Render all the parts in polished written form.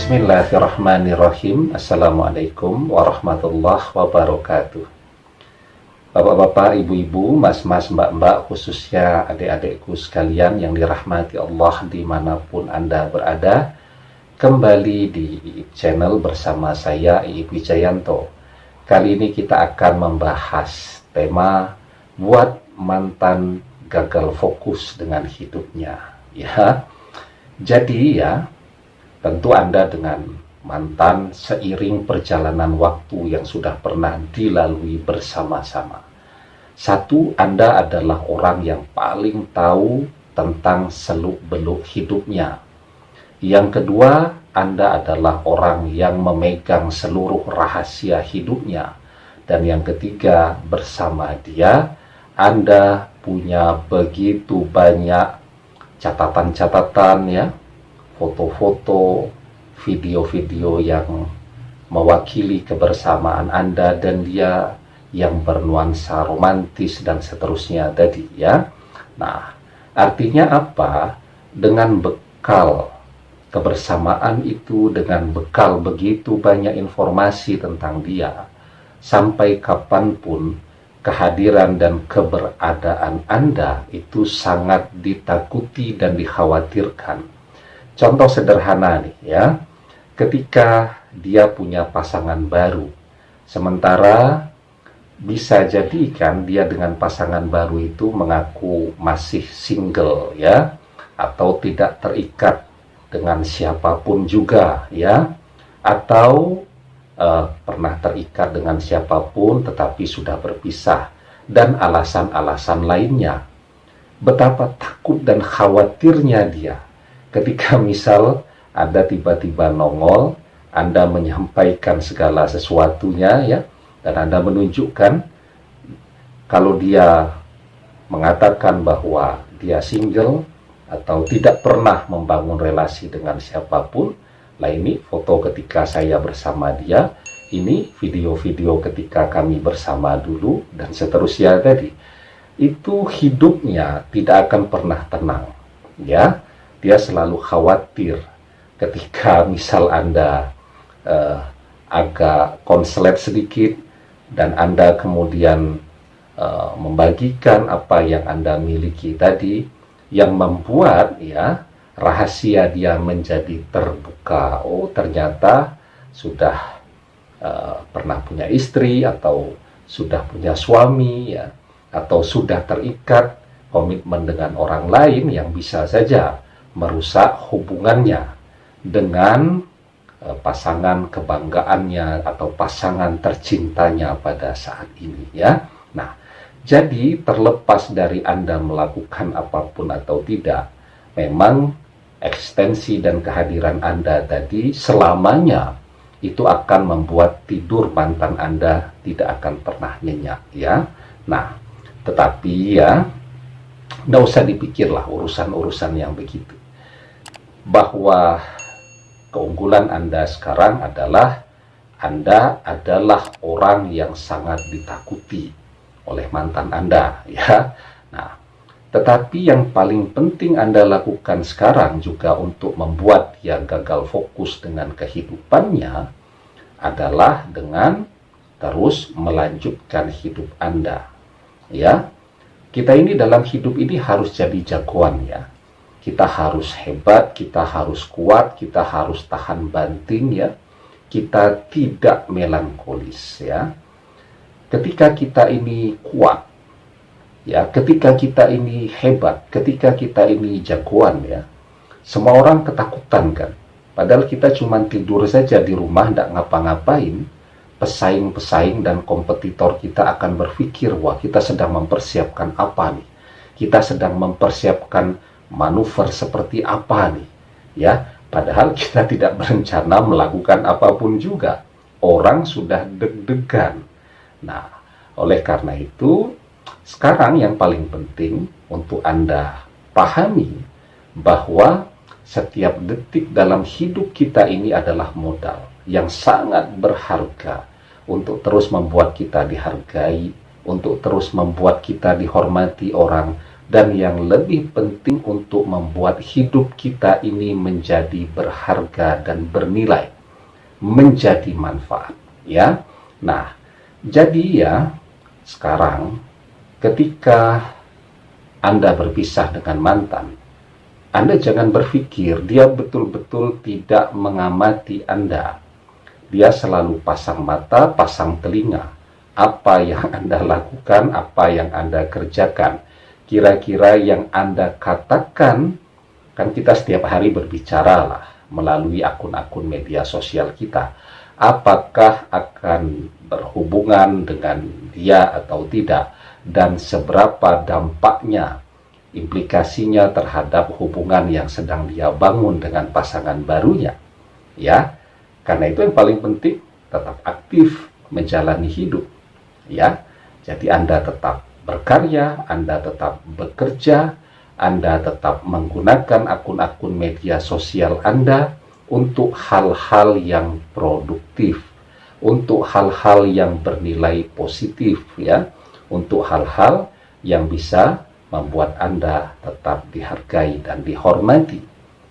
Bismillahirrahmanirrahim. Assalamualaikum warahmatullahi wabarakatuh. Bapak-bapak, ibu-ibu, mas-mas, mbak-mbak, khususnya adik-adikku sekalian yang dirahmati Allah dimanapun Anda berada, kembali di IIP Channel bersama saya, IIP Wijayanto. Kali ini kita akan membahas tema buat mantan gagal fokus dengan hidupnya. Ya, jadi ya, tentu Anda dengan mantan seiring perjalanan waktu yang sudah pernah dilalui bersama-sama. Satu, Anda adalah orang yang paling tahu tentang seluk-beluk hidupnya. Yang kedua, Anda adalah orang yang memegang seluruh rahasia hidupnya. Dan yang ketiga, bersama dia, Anda punya begitu banyak catatan-catatan ya, foto-foto, video-video yang mewakili kebersamaan Anda dan dia yang bernuansa romantis dan seterusnya tadi ya. Nah, artinya apa? Dengan bekal kebersamaan itu, dengan bekal begitu banyak informasi tentang dia, sampai kapanpun kehadiran dan keberadaan Anda itu sangat ditakuti dan dikhawatirkan. Contoh sederhana nih ya, ketika dia punya pasangan baru, sementara bisa jadi kan dia dengan pasangan baru itu mengaku masih single ya, atau tidak terikat dengan siapapun juga ya, atau pernah terikat dengan siapapun tetapi sudah berpisah, dan alasan-alasan lainnya. Betapa takut dan khawatirnya dia ketika misal ada tiba-tiba nongol, Anda menyampaikan segala sesuatunya ya, dan Anda menunjukkan kalau dia mengatakan bahwa dia single atau tidak pernah membangun relasi dengan siapapun. Lah, ini foto ketika saya bersama dia, ini video-video ketika kami bersama dulu, dan seterusnya tadi. Itu hidupnya tidak akan pernah tenang ya. Dia selalu khawatir ketika misal Anda agak konslet sedikit dan Anda kemudian membagikan apa yang Anda miliki tadi, yang membuat ya rahasia dia menjadi terbuka. Oh, ternyata sudah pernah punya istri, atau sudah punya suami ya, atau sudah terikat komitmen dengan orang lain yang bisa saja merusak hubungannya dengan pasangan kebanggaannya atau pasangan tercintanya pada saat ini ya. Nah, jadi terlepas dari Anda melakukan apapun atau tidak, memang ekstensi dan kehadiran Anda tadi selamanya itu akan membuat tidur mantan Anda tidak akan pernah nyenyak ya. Nah, tetapi ya, nggak usah dipikirlah urusan-urusan yang begitu. Bahwa keunggulan Anda sekarang adalah Anda adalah orang yang sangat ditakuti oleh mantan Anda ya. Nah, tetapi yang paling penting Anda lakukan sekarang juga untuk membuat dia gagal fokus dengan kehidupannya adalah dengan terus melanjutkan hidup Anda ya. Kita ini dalam hidup ini harus jadi jagoan ya. Kita harus hebat, kita harus kuat, kita harus tahan banting ya. Kita tidak melankolis ya. Ketika kita ini kuat ya, ketika kita ini hebat, ketika kita ini jagoan ya, semua orang ketakutan kan. Padahal kita cuma tidur saja di rumah, tidak ngapa-ngapain. Pesaing-pesaing dan kompetitor kita akan berpikir, wah, kita sedang mempersiapkan apa nih? Kita sedang mempersiapkan manuver seperti apa nih ya, padahal kita tidak berencana melakukan apapun juga. Orang sudah deg-degan. Nah, oleh karena itu sekarang yang paling penting untuk Anda pahami bahwa setiap detik dalam hidup kita ini adalah modal yang sangat berharga untuk terus membuat kita dihargai, untuk terus membuat kita dihormati orang, dan yang lebih penting untuk membuat hidup kita ini menjadi berharga dan bernilai, menjadi manfaat, ya. Nah, jadi ya, sekarang ketika Anda berpisah dengan mantan, Anda jangan berpikir dia betul-betul tidak mengamati Anda. Dia selalu pasang mata, pasang telinga. Apa yang Anda lakukan, apa yang Anda kerjakan, kira-kira yang Anda katakan, kan kita setiap hari berbicara lah melalui akun-akun media sosial kita. Apakah akan berhubungan dengan dia atau tidak, dan seberapa dampaknya, implikasinya terhadap hubungan yang sedang dia bangun dengan pasangan barunya, ya. Karena itu yang paling penting tetap aktif menjalani hidup, ya. Jadi Anda tetap berkarya, Anda tetap bekerja, Anda tetap menggunakan akun-akun media sosial Anda untuk hal-hal yang produktif, untuk hal-hal yang bernilai positif, ya, untuk hal-hal yang bisa membuat Anda tetap dihargai dan dihormati,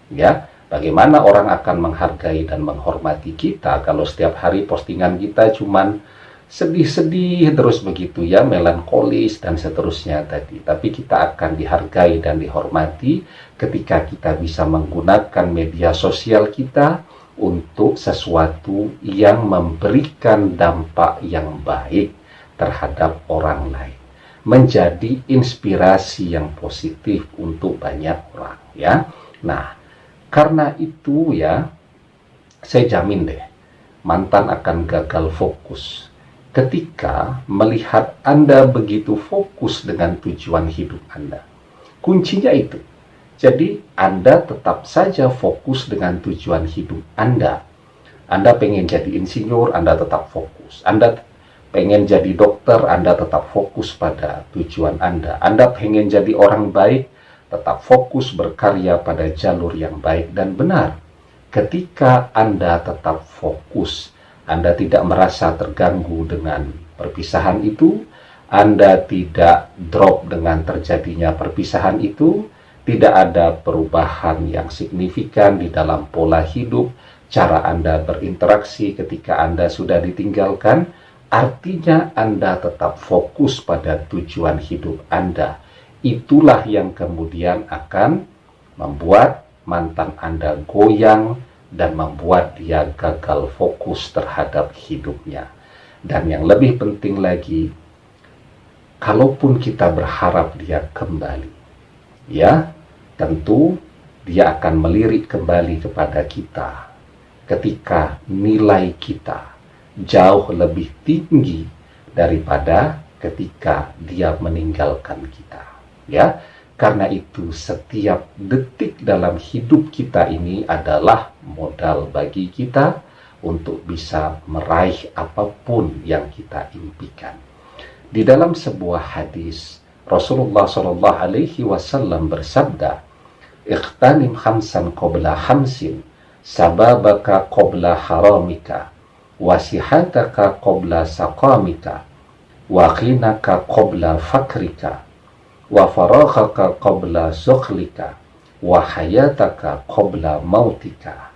ya. Bagaimana orang akan menghargai dan menghormati kita kalau setiap hari postingan kita cuman sedih-sedih terus begitu, ya, melankolis dan seterusnya tadi. Tapi kita akan dihargai dan dihormati ketika kita bisa menggunakan media sosial kita untuk sesuatu yang memberikan dampak yang baik terhadap orang lain, menjadi inspirasi yang positif untuk banyak orang, ya. Nah, karena itu ya, saya jamin deh, mantan akan gagal fokus ketika melihat Anda begitu fokus dengan tujuan hidup Anda. Kuncinya itu. Jadi Anda tetap saja fokus dengan tujuan hidup Anda. Anda pengen jadi insinyur, Anda tetap fokus. Anda pengen jadi dokter, Anda tetap fokus pada tujuan Anda. Anda pengen jadi orang baik, tetap fokus berkarya pada jalur yang baik dan benar. Ketika Anda tetap fokus, Anda tidak merasa terganggu dengan perpisahan itu, Anda tidak drop dengan terjadinya perpisahan itu, tidak ada perubahan yang signifikan di dalam pola hidup, cara Anda berinteraksi ketika Anda sudah ditinggalkan, artinya Anda tetap fokus pada tujuan hidup Anda. Itulah yang kemudian akan membuat mantan Anda goyang dan membuat dia gagal fokus terhadap hidupnya. Dan yang lebih penting lagi, kalaupun kita berharap dia kembali, ya, tentu dia akan melirik kembali kepada kita ketika nilai kita jauh lebih tinggi daripada ketika dia meninggalkan kita, ya. Karena itu setiap detik dalam hidup kita ini adalah modal bagi kita untuk bisa meraih apapun yang kita impikan. Di dalam sebuah hadis, Rasulullah SAW bersabda, "Iqtanim khamsan qabla hamsin, sababaka qabla haramika, wasihataka qabla saqamika, wa ghinaka qabla fakrika, wa faraghaka qabla sukhlika, wa hayataka qabla mautika."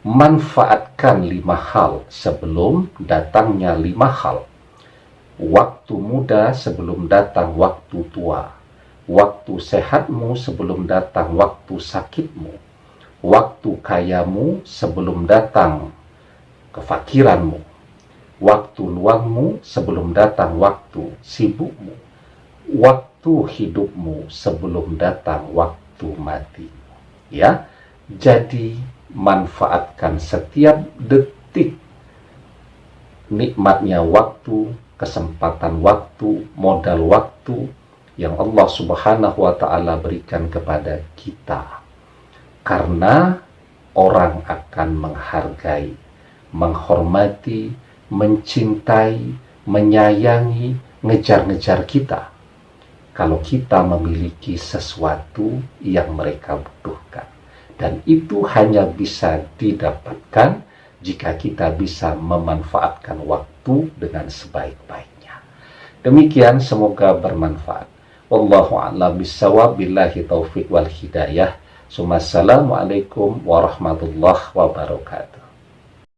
Manfaatkan 5 hal sebelum datangnya 5 hal. Waktu muda sebelum datang waktu tua. Waktu sehatmu sebelum datang waktu sakitmu. Waktu kayamu sebelum datang kefakiranmu. Waktu luangmu sebelum datang waktu sibukmu. Waktu hidupmu sebelum datang waktu mati. Ya, jadi manfaatkan setiap detik nikmatnya waktu, kesempatan waktu, modal waktu yang Allah Subhanahu wa Ta'ala berikan kepada kita. Karena orang akan menghargai, menghormati, mencintai, menyayangi, ngejar-ngejar kita kalau kita memiliki sesuatu yang mereka butuhkan. Dan itu hanya bisa didapatkan jika kita bisa memanfaatkan waktu dengan sebaik-baiknya. Demikian, semoga bermanfaat. Wallahu a'lam bishawab, billahi taufik wal hidayah. Assalamualaikum warahmatullahi wabarakatuh.